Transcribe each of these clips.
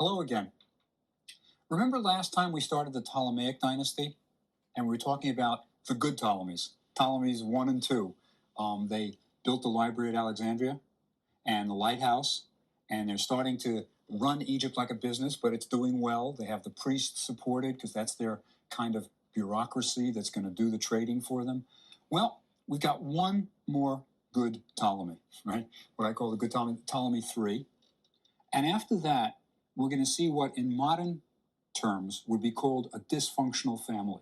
Hello again. Remember last time we started the Ptolemaic dynasty and we were talking about the good Ptolemies, Ptolemies 1 and 2. They built the library at Alexandria and the lighthouse, and they're starting to run Egypt like a business, but it's doing well. They have the priests supported because that's their kind of bureaucracy that's going to do the trading for them. Well, we've got one more good Ptolemy, right? What I call the good Ptolemy, Ptolemy 3. And after that, we're going to see what in modern terms would be called a dysfunctional family.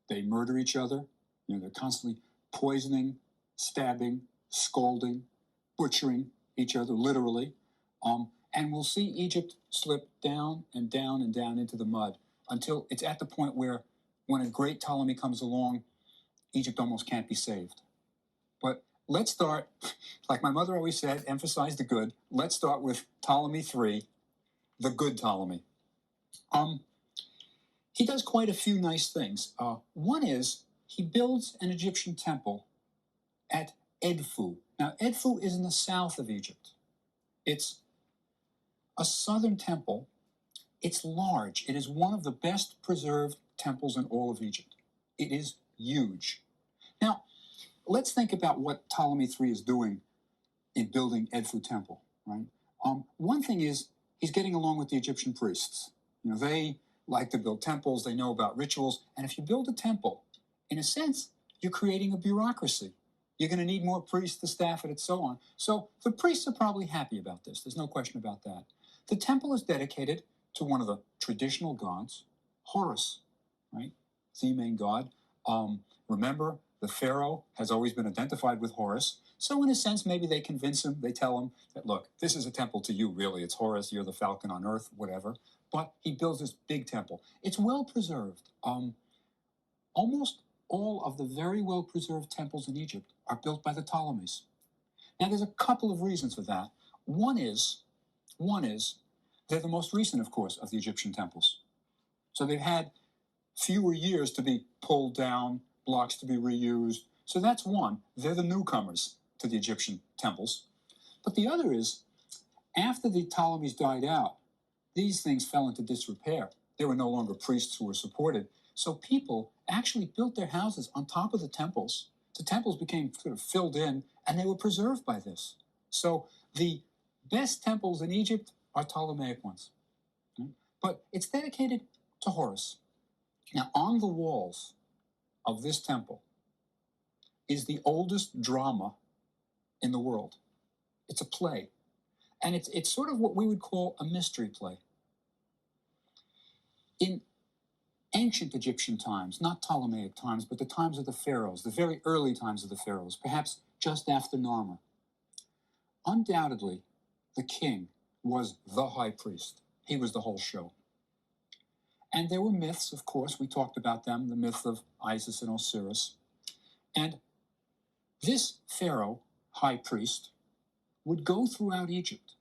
They murder each other. They're constantly poisoning, stabbing, scalding, butchering each other, literally. And we'll see Egypt slip down and down and down into the mud until it's at the point where when a great Ptolemy comes along, Egypt almost can't be saved. But let's start, like my mother always said, emphasize the good. Let's start with Ptolemy 3, the good Ptolemy. He does quite a few nice things. One is he builds an Egyptian temple at Edfu. Now, Edfu is in the south of Egypt. It's a southern temple. It's large. It is one of the best preserved temples in all of Egypt. It is huge. Now, let's think about what Ptolemy III is doing in building Edfu Temple, right? One thing is he's getting along with the Egyptian priests. They like to build temples. They know about rituals. And if you build a temple, in a sense, you're creating a bureaucracy. You're going to need more priests to staff it and so on. So the priests are probably happy about this. There's no question about that. The temple is dedicated to one of the traditional gods, Horus, right? The main god. Remember, the pharaoh has always been identified with Horus. So in a sense, maybe they convince him, they tell him that, look, this is a temple to you, really. It's Horus, you're the falcon on earth, whatever. But he builds this big temple. It's well preserved. Almost all of the very well preserved temples in Egypt are built by the Ptolemies. Now, there's a couple of reasons for that. One is they're the most recent, of course, of the Egyptian temples. So they've had fewer years to be pulled down, blocks to be reused. So that's one. They're the newcomers to the Egyptian temples. But the other is, after the Ptolemies died out, these things fell into disrepair. There were no longer priests who were supported. So people actually built their houses on top of the temples. The temples became sort of filled in, and they were preserved by this. So the best temples in Egypt are Ptolemaic ones. But it's dedicated to Horus. Now, on the walls of this temple is the oldest drama in the world. It's a play. And it's sort of what we would call a mystery play. In ancient Egyptian times, not Ptolemaic times, but the times of the pharaohs, the very early times of the pharaohs, perhaps just after Narmer, undoubtedly, the king was the high priest. He was the whole show. And there were myths, of course. We talked about them, the myth of Isis and Osiris. And this pharaoh, high priest, would go throughout Egypt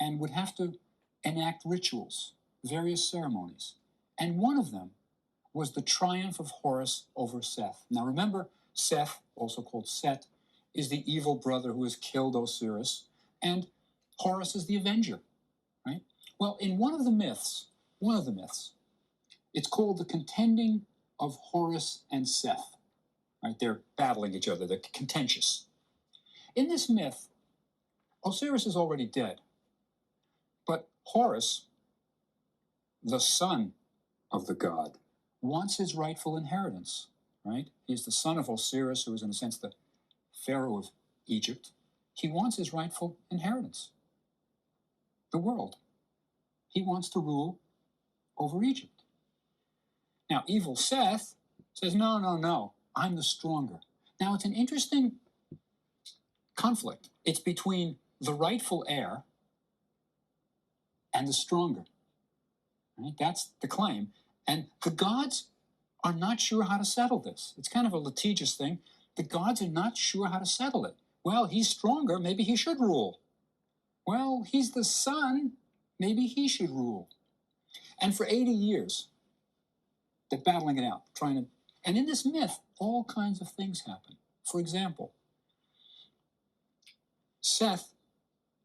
and would have to enact rituals, various ceremonies. And one of them was the triumph of Horus over Seth. Now remember, Seth, also called Set, is the evil brother who has killed Osiris, and Horus is the avenger, right? Well, in one of the myths, it's called the contending of Horus and Seth, right? They're battling each other, they're contentious. In this myth, Osiris is already dead, but Horus, the son of the god, wants his rightful inheritance, right? He's the son of Osiris, who is in a sense the pharaoh of Egypt. He wants his rightful inheritance, the world. He wants to rule over Egypt. Now, evil Seth says, no, I'm the stronger. Now, it's an interesting conflict. It's between the rightful heir and the stronger. Right? That's the claim. And the gods are not sure how to settle this. It's kind of a litigious thing. The gods are not sure how to settle it. Well, he's stronger, maybe he should rule. Well, he's the son, maybe he should rule. And for 80 years, they're battling it out, and in this myth, all kinds of things happen. For example, Seth,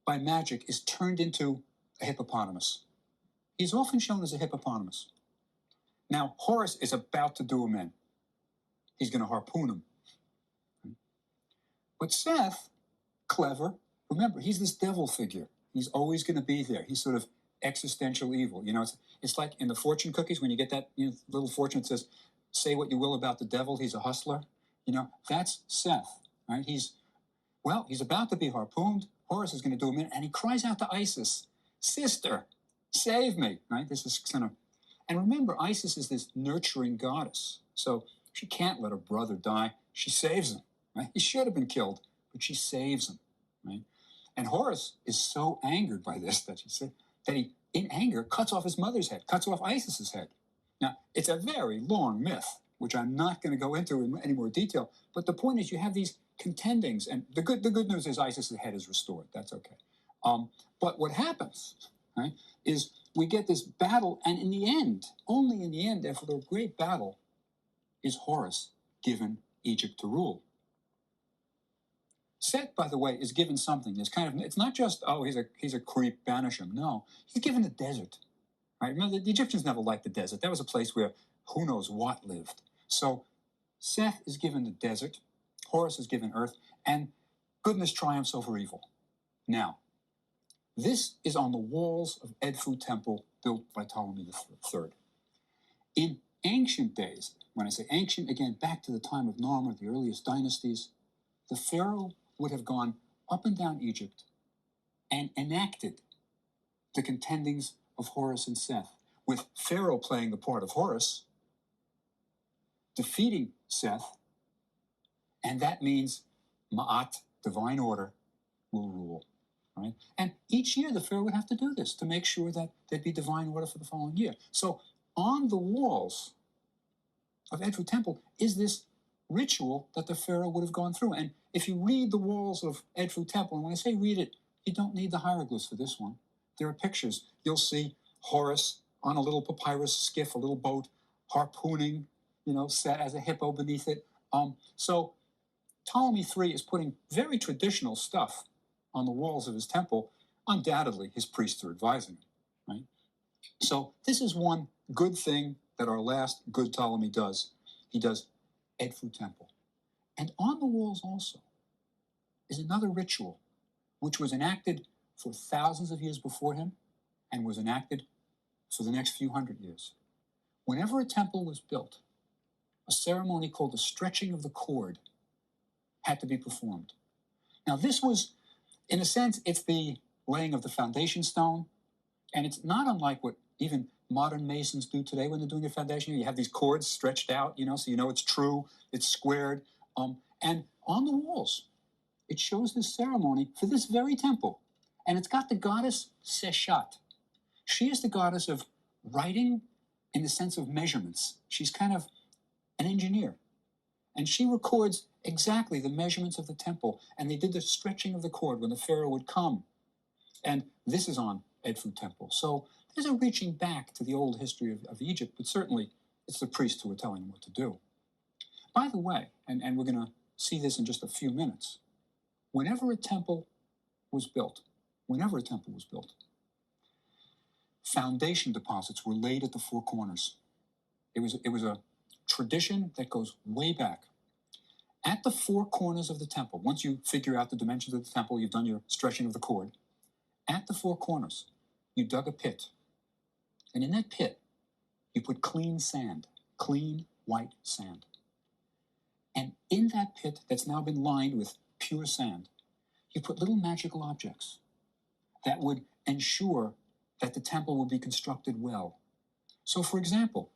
by magic, is turned into a hippopotamus. He's often shown as a hippopotamus. Now, Horus is about to do him in. He's going to harpoon him. But Seth, clever, remember, he's this devil figure. He's always going to be there. He's sort of existential evil. You know, it's like in the fortune cookies when you get that little fortune that says, say what you will about the devil, he's a hustler. You know, that's Seth, right? He's about to be harpooned. Horus is going to do him in, and he cries out to Isis, sister, save me, right? This is kind of, and remember, Isis is this nurturing goddess. So she can't let her brother die. She saves him, right? He should have been killed, but she saves him, right? And Horus is so angered by this that he, in anger, cuts off his mother's head, cuts off Isis's head. Now, it's a very long myth, which I'm not going to go into in any more detail, but the point is you have these contendings, and the good news is Isis's head is restored. That's okay. But what happens, right, is we get this battle, and in the end, only in the end, after the great battle, is Horus given Egypt to rule. Set, by the way, is given something. It's not just, oh, he's a creep, banish him. No, he's given the desert. Right? Remember, the Egyptians never liked the desert. That was a place where who knows what lived. So Seth is given the desert, Horus is given earth, and goodness triumphs over evil. Now, this is on the walls of Edfu Temple built by Ptolemy III. In ancient days, when I say ancient, again, back to the time of Narmer, the earliest dynasties, the pharaoh would have gone up and down Egypt and enacted the contendings of Horus and Seth, with Pharaoh playing the part of Horus, defeating Seth, and that means Ma'at, divine order, will rule. Right? And each year the Pharaoh would have to do this to make sure that there'd be divine order for the following year. So on the walls of Edfu Temple is this ritual that the Pharaoh would have gone through. And if you read the walls of Edfu Temple, and when I say read it, you don't need the hieroglyphs for this one. There are pictures. You'll see Horus on a little papyrus skiff, a little boat, harpooning, set as a hippo beneath it. So Ptolemy III is putting very traditional stuff on the walls of his temple. Undoubtedly, his priests are advising him, right? So this is one good thing that our last good Ptolemy does. He does Edfu Temple. And on the walls also is another ritual which was enacted for thousands of years before him and was enacted for the next few hundred years. Whenever a temple was built, a ceremony called the stretching of the cord had to be performed. Now this was, in a sense, it's the laying of the foundation stone, and it's not unlike what even modern masons do today when they're doing a foundation. You have these cords stretched out, so you know it's true, it's squared. And on the walls, it shows this ceremony for this very temple. And it's got the goddess Seshat. She is the goddess of writing in the sense of measurements. She's kind of an engineer. And she records exactly the measurements of the temple. And they did the stretching of the cord when the pharaoh would come. And this is on Edfu Temple. So there's a reaching back to the old history of Egypt, but certainly it's the priests who are telling them what to do. By the way, and we're going to see this in just a few minutes, whenever a temple was built, foundation deposits were laid at the four corners. It was a tradition that goes way back. At the four corners of the temple, once you figure out the dimensions of the temple, you've done your stretching of the cord, at the four corners, you dug a pit. And in that pit, you put clean sand, clean white sand. And in that pit that's now been lined with pure sand, you put little magical objects that would ensure that the temple would be constructed well. So, for example,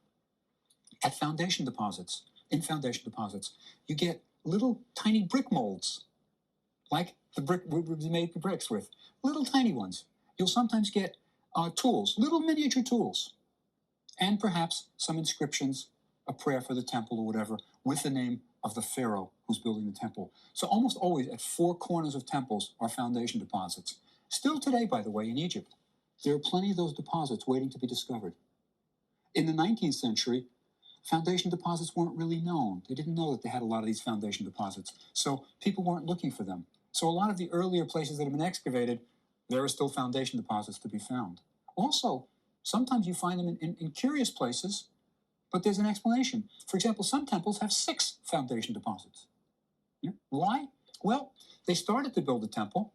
in foundation deposits, you get little tiny brick molds, like the brick we made the bricks with, little tiny ones. You'll sometimes get tools, little miniature tools, and perhaps some inscriptions, a prayer for the temple or whatever, with the name of the pharaoh who's building the temple. So almost always at four corners of temples are foundation deposits. Still today, by the way, in Egypt, there are plenty of those deposits waiting to be discovered. In the 19th century, foundation deposits weren't really known. They didn't know that they had a lot of these foundation deposits. So people weren't looking for them. So a lot of the earlier places that have been excavated, there are still foundation deposits to be found. Also, Sometimes you find them in curious places, but there's an explanation. For example, some temples have 6 foundation deposits. Yeah. Why? Well, they started to build a temple.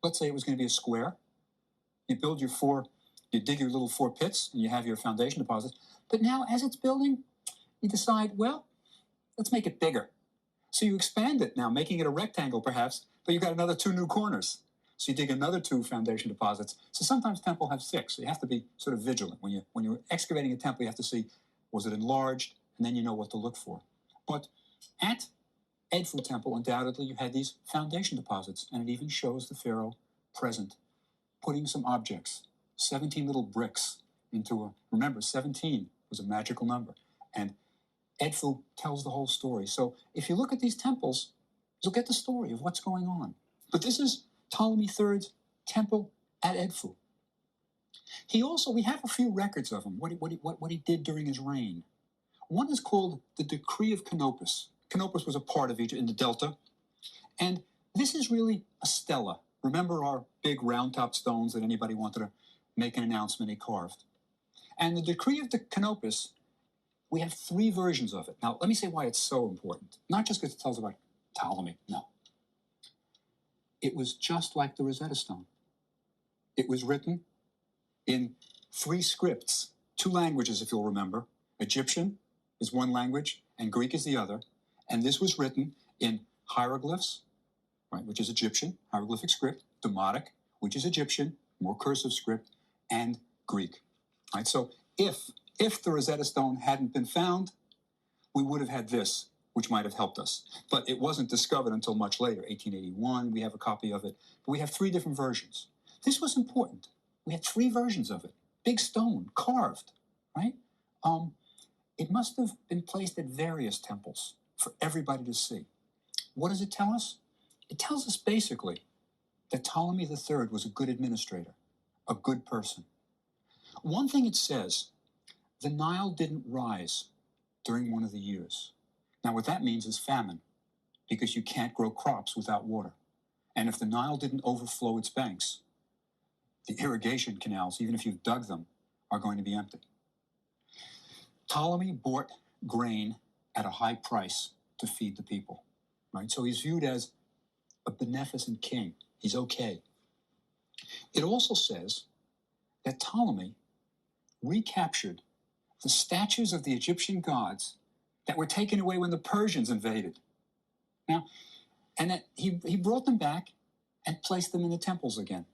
Let's say it was going to be a square. You dig your little 4 pits, and you have your foundation deposits. But now, as it's building, you decide, well, let's make it bigger. So you expand it now, making it a rectangle perhaps, but you've got another 2 new corners. So you dig another 2 foundation deposits. So sometimes temple have 6. So you have to be sort of vigilant. When you're excavating a temple, you have to see, was it enlarged? And then you know what to look for. But at Edfu Temple, undoubtedly, you had these foundation deposits, and it even shows the pharaoh present, putting some objects, 17 little bricks remember, 17 was a magical number. And Edfu tells the whole story. So if you look at these temples, you'll get the story of what's going on. But this is Ptolemy III's temple at Edfu. We have a few records of him, what he did during his reign. One is called the Decree of Canopus. Canopus was a part of Egypt in the Delta. And this is really a stela. Remember our big round-top stones that anybody wanted to make an announcement, he carved. And the Decree of the Canopus, we have 3 versions of it. Now, let me say why it's so important. Not just because it tells about Ptolemy, no. It was just like the Rosetta Stone. It was written in 3 scripts, 2 languages, if you'll remember. Egyptian is one language, and Greek is the other. And this was written in hieroglyphs, right, which is Egyptian, hieroglyphic script, Demotic, which is Egyptian, more cursive script, and Greek. Right? So if the Rosetta Stone hadn't been found, we would have had this, which might have helped us. But it wasn't discovered until much later, 1881. We have a copy of it. But we have 3 different versions. This was important. We had 3 versions of it. Big stone, carved, right? It must have been placed at various temples for everybody to see. What does it tell us? It tells us basically that Ptolemy III was a good administrator, a good person. One thing it says, the Nile didn't rise during one of the years. Now, what that means is famine, because you can't grow crops without water. And if the Nile didn't overflow its banks, the irrigation canals, even if you've dug them, are going to be empty. Ptolemy bought grain at a high price to feed the people, right? So he's viewed as a beneficent king. He's okay. It also says that Ptolemy recaptured the statues of the Egyptian gods that were taken away when the Persians invaded. Now, and that he brought them back and placed them in the temples again.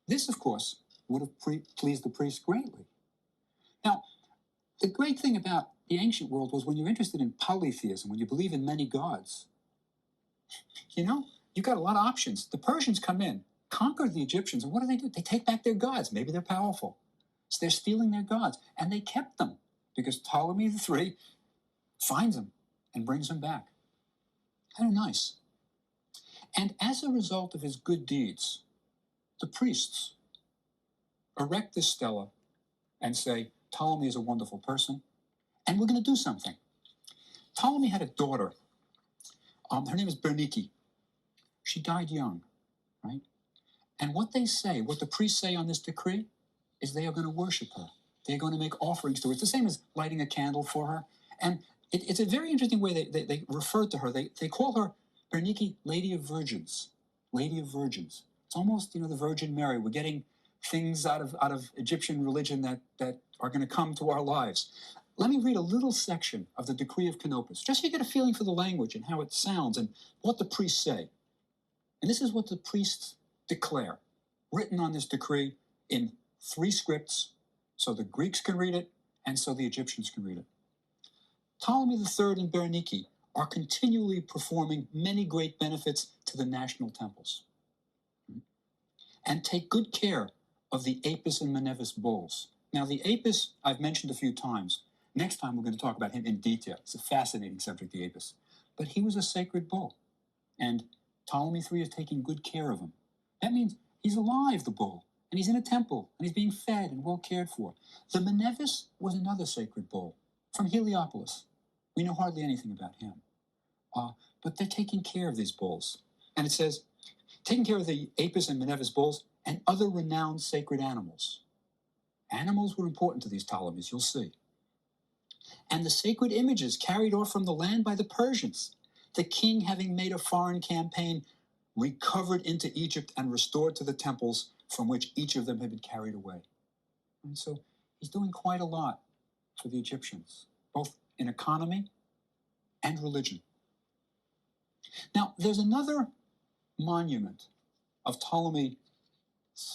This, of course, would have pleased the priests greatly. Now, the great thing about the ancient world was when you're interested in polytheism, when you believe in many gods, you've got a lot of options. The Persians come in, conquer the Egyptians, and what do? They take back their gods. Maybe they're powerful. So they're stealing their gods, and they kept them because Ptolemy III finds them and brings them back. Kind of nice. And as a result of his good deeds, the priests erect this stela and say, Ptolemy is a wonderful person, and we're going to do something. Ptolemy had a daughter. Her name is Bernike. She died young, right? And what the priests say on this decree is they are going to worship her. They're going to make offerings to her. It's the same as lighting a candle for her. And it's a very interesting way they refer to her. They call her Bernike, Lady of Virgins. Lady of Virgins. It's almost, the Virgin Mary. We're getting things out of Egyptian religion that are going to come to our lives. Let me read a little section of the Decree of Canopus, just so you get a feeling for the language and how it sounds and what the priests say. And this is what the priests declare, written on this decree in 3 scripts, so the Greeks can read it and so the Egyptians can read it. Ptolemy III and Bernike are continually performing many great benefits to the national temples and take good care of the Apis and Menevis bulls. Now, the Apis I've mentioned a few times. Next time we're going to talk about him in detail. It's a fascinating subject, the Apis. But he was a sacred bull, and Ptolemy III is taking good care of him. That means he's alive, the bull, and he's in a temple, and he's being fed and well cared for. The Menevis was another sacred bull from Heliopolis. We know hardly anything about him. But they're taking care of these bulls. And it says, taking care of the Apis and Menevis bulls and other renowned sacred animals. Animals were important to these Ptolemies, you'll see. And the sacred images carried off from the land by the Persians, the king, having made a foreign campaign, recovered into Egypt and restored to the temples from which each of them had been carried away. And so he's doing quite a lot for the Egyptians, both in economy and religion. Now, there's another monument of Ptolemy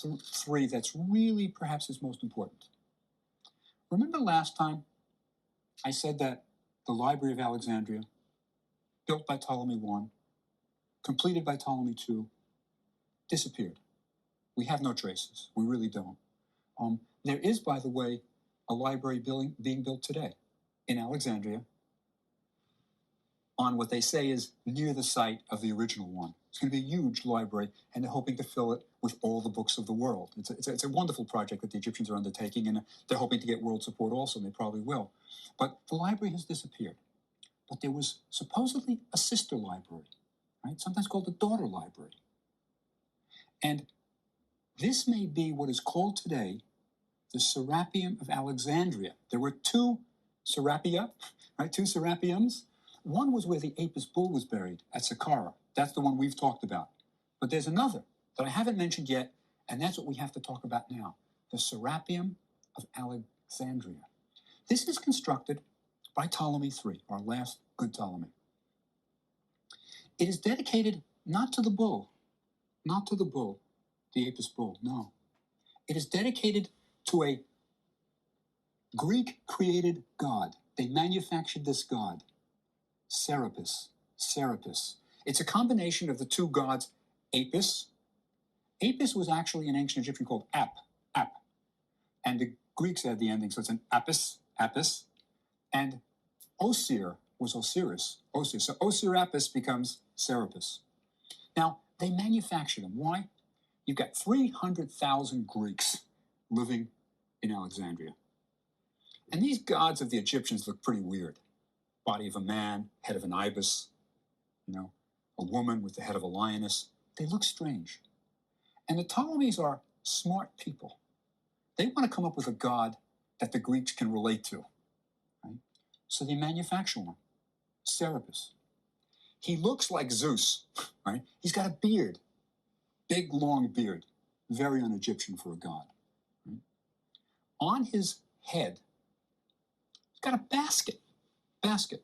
III that's really perhaps his most important. Remember last time I said that the Library of Alexandria, built by Ptolemy I, completed by Ptolemy II, disappeared. We have no traces. We really don't. There is, by the way, a library being built today in Alexandria on what they say is near the site of the original one. It's going to be a huge library, and they're hoping to fill it with all the books of the world. It's a wonderful project that the Egyptians are undertaking, and they're hoping to get world support also, and they probably will. But the library has disappeared. But there was supposedly a sister library, right? Sometimes called the daughter library. And this may be what is called today the Serapeum of Alexandria. There were two Serapia, right? Two Serapeums. One was where the Apis bull was buried at Saqqara. That's the one we've talked about. But there's another that I haven't mentioned yet, and that's what we have to talk about now, the Serapeum of Alexandria. This is constructed by Ptolemy III, our last good Ptolemy. It is dedicated not to the bull, the Apis bull, no. It is dedicated to a Greek-created god. They manufactured this god, Serapis. It's a combination of the two gods, Apis. Apis was actually an ancient Egyptian called Ap. And the Greeks had the ending, so it's an Apis. And Osir was Osiris. So Osirapis becomes Serapis. Now, they manufacture them. Why? You've got 300,000 Greeks living in Alexandria. And these gods of the Egyptians look pretty weird. Body of a man, head of an ibis, a woman with the head of a lioness. They look strange. And the Ptolemies are smart people. They want to come up with a god that the Greeks can relate to. Right? So they manufacture one, Serapis. He looks like Zeus, right? He's got a beard, big, long beard, very un-Egyptian for a god. Right? On his head, he's got a basket,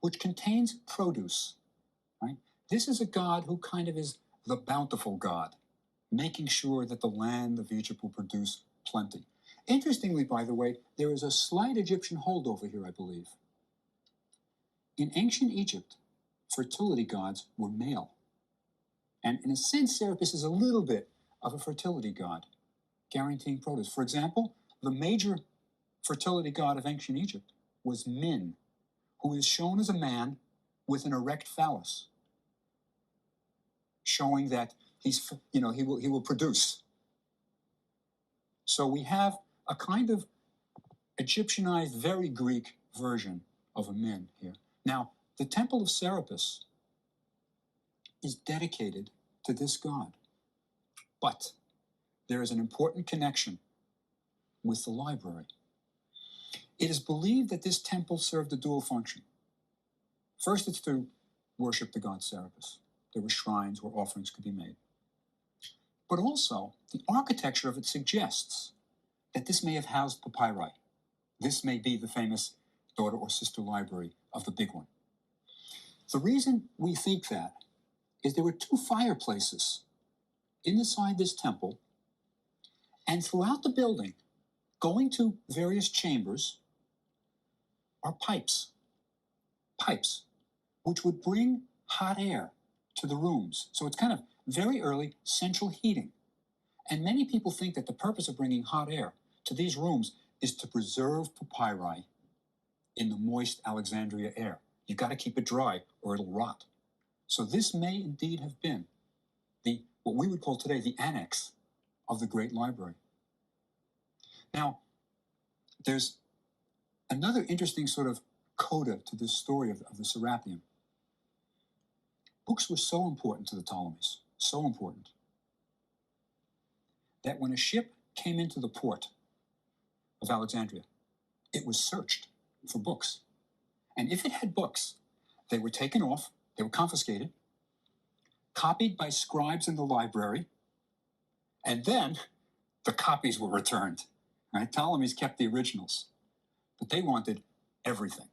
which contains produce, right? This is a god who kind of is the bountiful god, making sure that the land of Egypt will produce plenty. Interestingly, by the way, there is a slight Egyptian holdover here, I believe. In ancient Egypt, fertility gods were male. And in a sense, Serapis is a little bit of a fertility god, guaranteeing produce. For example, the major fertility god of ancient Egypt was Min, who is shown as a man with an erect phallus, showing that he will produce. So we have a kind of Egyptianized, very Greek version of a Min here. Now, the temple of Serapis is dedicated to this god. But there is an important connection with the library. It is believed that this temple served a dual function. First, it's to worship the god Serapis. There were shrines where offerings could be made. But also, the architecture of it suggests that this may have housed papyri. This may be the famous daughter or sister library of the big one. The reason we think that is there were two fireplaces inside this temple, and throughout the building, going to various chambers, are pipes, which would bring hot air to the rooms. So it's kind of very early central heating. And many people think that the purpose of bringing hot air to these rooms is to preserve papyri in the moist Alexandria air. You've got to keep it dry or it'll rot. So this may indeed have been what we would call today the annex of the Great Library. Now, there's another interesting sort of coda to this story of the Serapeum. Books were so important to the Ptolemies, so important, that when a ship came into the port, of Alexandria. It was searched for books. And if it had books, they were taken off, they were confiscated, copied by scribes in the library, and then the copies were returned. Right? Ptolemies kept the originals, but they wanted everything.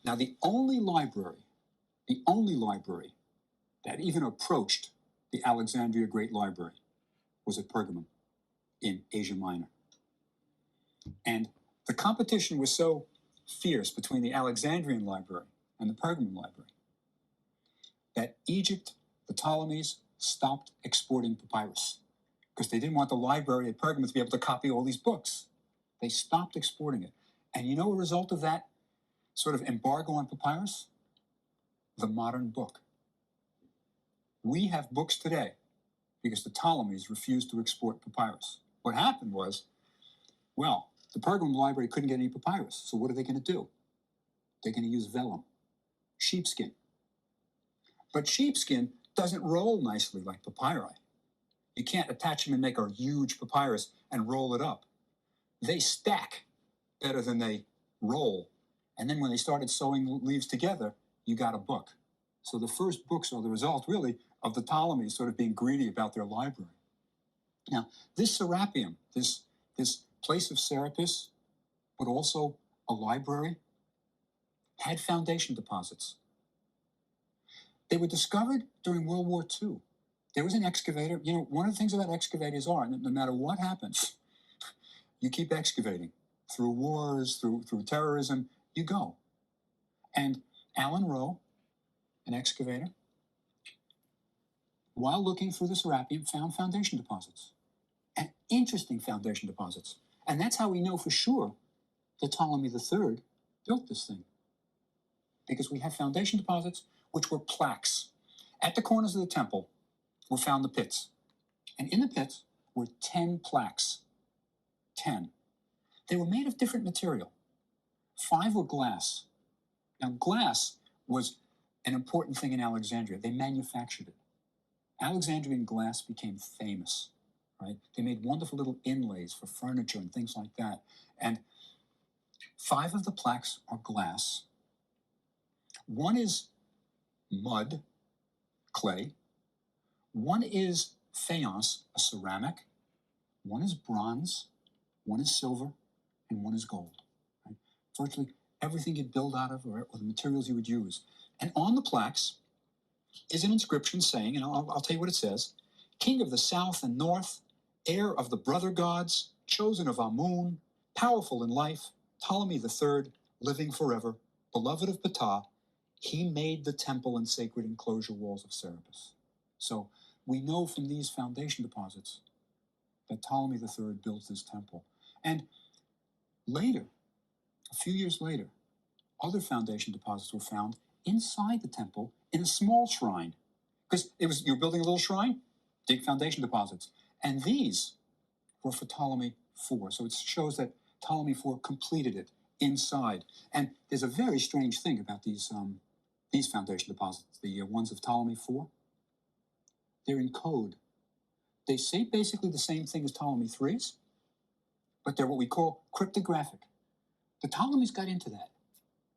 Now, the only library that even approached the Alexandria Great Library was at Pergamum in Asia Minor. And the competition was so fierce between the Alexandrian library and the Pergamum library that Egypt, the Ptolemies, stopped exporting papyrus because they didn't want the library at Pergamum to be able to copy all these books. They stopped exporting it. And you know a result of that sort of embargo on papyrus? The modern book. We have books today because the Ptolemies refused to export papyrus. What happened was, well, the Pergamum library couldn't get any papyrus, so what are they going to do? They're going to use vellum, sheepskin. But sheepskin doesn't roll nicely like papyri. You can't attach them and make a huge papyrus and roll it up. They stack better than they roll. And then when they started sewing leaves together, you got a book. So the first books are the result, really, of the Ptolemies sort of being greedy about their library. Now, this Serapeum, this place of Serapis, but also a library, had foundation deposits. They were discovered during World War II. There was an excavator. You know, one of the things about excavators are, no matter what happens, you keep excavating. Through wars, through terrorism, you go. And Alan Rowe, an excavator, while looking through the Serapeum, found foundation deposits. And interesting foundation deposits. And that's how we know for sure that Ptolemy III built this thing. Because we have foundation deposits, which were plaques. At the corners of the temple were found the pits. And in the pits were 10 plaques. 10. They were made of different material. 5 were glass. Now, glass was an important thing in Alexandria. They manufactured it. Alexandrian glass became famous, right? They made wonderful little inlays for furniture and things like that. And 5 of the plaques are glass. 1 is mud, clay. 1 is faience, a ceramic. 1 is bronze. 1 is silver. And 1 is gold. Right? Virtually everything you'd build out of or the materials you would use. And on the plaques is an inscription saying, and I'll tell you what it says, King of the South and North, heir of the brother gods, chosen of Amun, powerful in life, Ptolemy III, living forever, beloved of Ptah, he made the temple and sacred enclosure walls of Serapis. So we know from these foundation deposits that Ptolemy III built this temple. And later, a few years later, other foundation deposits were found inside the temple in a small shrine. Because you're building a little shrine, dig foundation deposits. And these were for Ptolemy IV. So it shows that Ptolemy IV completed it inside. And there's a very strange thing about these foundation deposits, the ones of Ptolemy IV. They're in code. They say basically the same thing as Ptolemy III's, but they're what we call cryptographic. The Ptolemies got into that,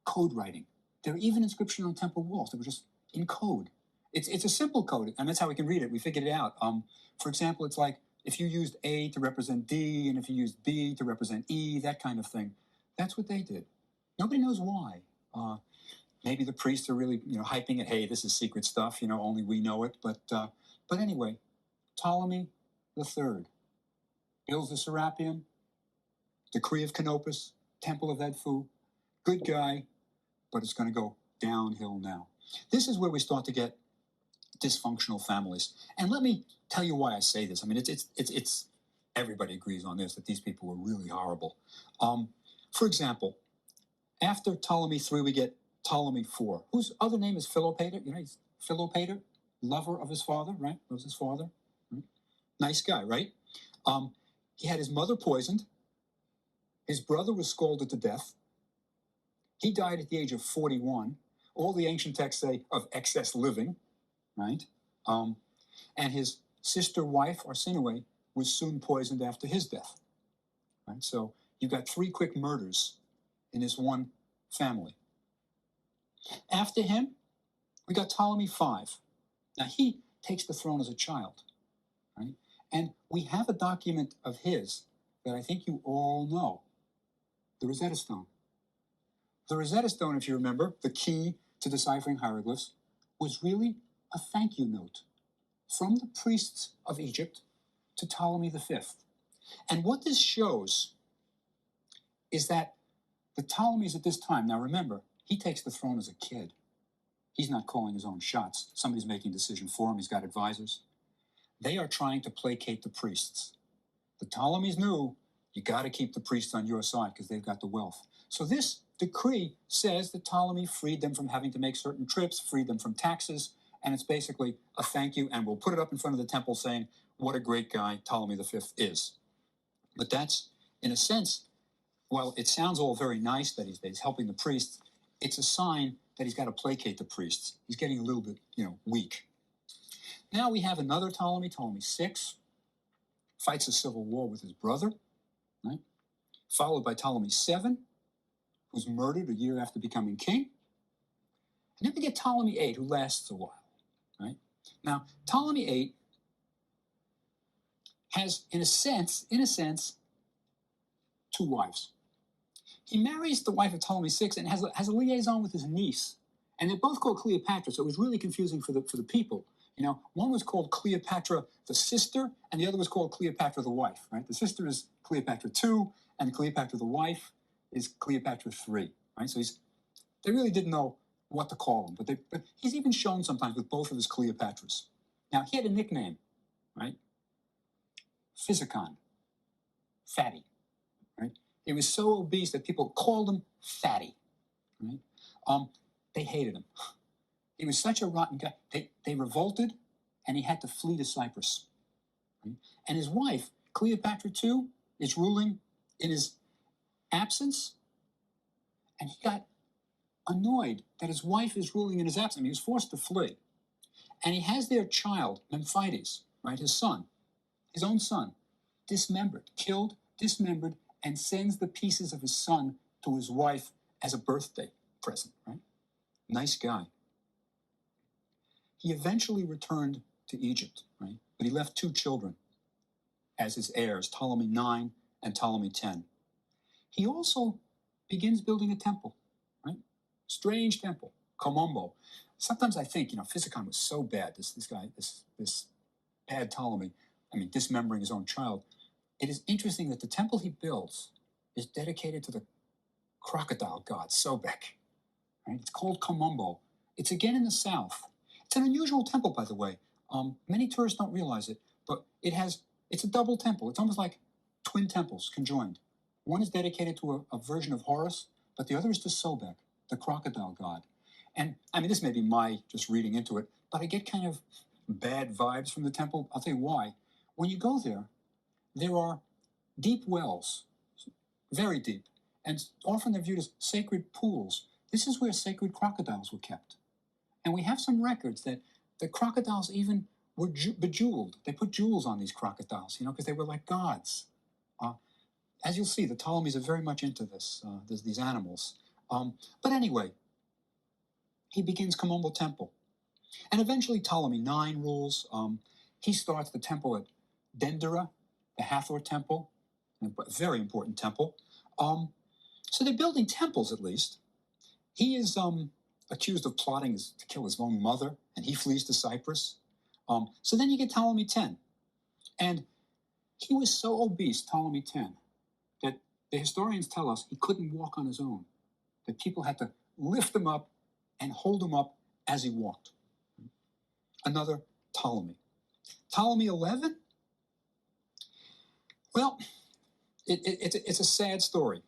code writing. There are even inscriptions on temple walls that were just in code. It's a simple code, and that's how we can read it. We figured it out. For example, it's like if you used A to represent D, and if you used B to represent E, that kind of thing. That's what they did. Nobody knows why. Maybe the priests are really, hyping it. Hey, this is secret stuff. Only we know it. But anyway, Ptolemy III builds the Serapeum, Decree of Canopus, Temple of Edfu. Good guy, but it's going to go downhill now. This is where we start to get dysfunctional families. And let me tell you why I say this. I mean, it's everybody agrees on this, that these people were really horrible. For example, after Ptolemy III, we get Ptolemy IV, whose other name is Philopator. He's Philopator, lover of his father, right? Loves his father. Right? Nice guy, right? He had his mother poisoned. His brother was scalded to death. He died at the age of 41. All the ancient texts say of excess living, right? And his sister wife, Arsinoe, was soon poisoned after his death. Right? So you've got 3 quick murders in this one family. After him, we got Ptolemy V. Now, he takes the throne as a child, right? And we have a document of his that I think you all know, the Rosetta Stone. The Rosetta Stone, if you remember, the key to deciphering hieroglyphs, was really a thank you note from the priests of Egypt to Ptolemy V. And what this shows is that the Ptolemies at this time, now remember, he takes the throne as a kid. He's not calling his own shots. Somebody's making a decision for him. He's got advisors. They are trying to placate the priests. The Ptolemies knew you got to keep the priests on your side because they've got the wealth. So this decree says that Ptolemy freed them from having to make certain trips, freed them from taxes, and it's basically a thank you, and we'll put it up in front of the temple saying, what a great guy Ptolemy V is. But that's, in a sense, while it sounds all very nice that he's helping the priests, it's a sign that he's got to placate the priests. He's getting a little bit, weak. Now we have another Ptolemy, Ptolemy VI, fights a civil war with his brother, right? Followed by Ptolemy VII, who's murdered a year after becoming king. And then we get Ptolemy VIII, who lasts a while, right? Now, Ptolemy VIII has, in a sense, 2 wives. He marries the wife of Ptolemy VI and has a liaison with his niece. And they're both called Cleopatra, so it was really confusing for the people. One was called Cleopatra the sister, and the other was called Cleopatra the wife, right? The sister is Cleopatra II, and Cleopatra the wife is Cleopatra III, right? So they really didn't know what to call him, but he's even shown sometimes with both of his Cleopatras. Now, he had a nickname, right? Physicon, fatty, right? He was so obese that people called him fatty, right? They hated him. He was such a rotten guy. They revolted, and he had to flee to Cyprus. Right? And his wife, Cleopatra II, is ruling in his absence, and he got annoyed that his wife is ruling in his absence. I mean, he was forced to flee. And he has their child, Memphites, right, his son, his own son, dismembered, killed, dismembered, and sends the pieces of his son to his wife as a birthday present, right? Nice guy. He eventually returned to Egypt, right? But he left 2 children as his heirs, Ptolemy IX and Ptolemy X. He also begins building a temple, right? Strange temple, Komombo. Sometimes I think, Physicon was so bad, this guy, this bad Ptolemy, dismembering his own child. It is interesting that the temple he builds is dedicated to the crocodile god, Sobek, right? It's called Komombo. It's again in the south. It's an unusual temple, by the way. Many tourists don't realize it, but it's a double temple. It's almost like twin temples conjoined. One is dedicated to a version of Horus, but the other is to Sobek, the crocodile god. And, this may be my just reading into it, but I get kind of bad vibes from the temple. I'll tell you why. When you go there, there are deep wells, very deep, and often they're viewed as sacred pools. This is where sacred crocodiles were kept. And we have some records that the crocodiles even were bejeweled. They put jewels on these crocodiles, because they were like gods. As you'll see, the Ptolemies are very much into these animals. But anyway, he begins Komombo Temple. And eventually Ptolemy IX rules. He starts the temple at Dendera, the Hathor Temple, a very important temple. So they're building temples, at least. He is accused of plotting to kill his own mother, and he flees to Cyprus. So then you get Ptolemy X. And he was so obese, Ptolemy X, that the historians tell us he couldn't walk on his own, that people had to lift him up and hold him up as he walked. Another Ptolemy. Ptolemy XI? Well, it's a sad story.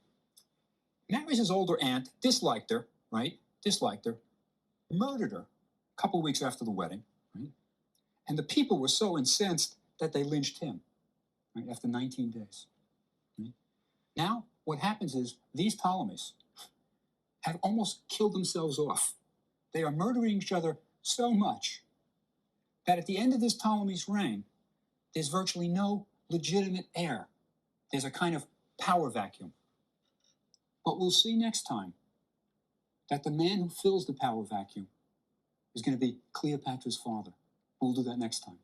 Marries his older aunt, disliked her, right? Disliked her, murdered her a couple of weeks after the wedding, right? And the people were so incensed that they lynched him, right, after 19 days. Right? Now, what happens is these Ptolemies have almost killed themselves off. They are murdering each other so much that at the end of this Ptolemy's reign, there's virtually no legitimate heir. There's a kind of power vacuum. But we'll see next time that the man who fills the power vacuum is going to be Cleopatra's father. We'll do that next time.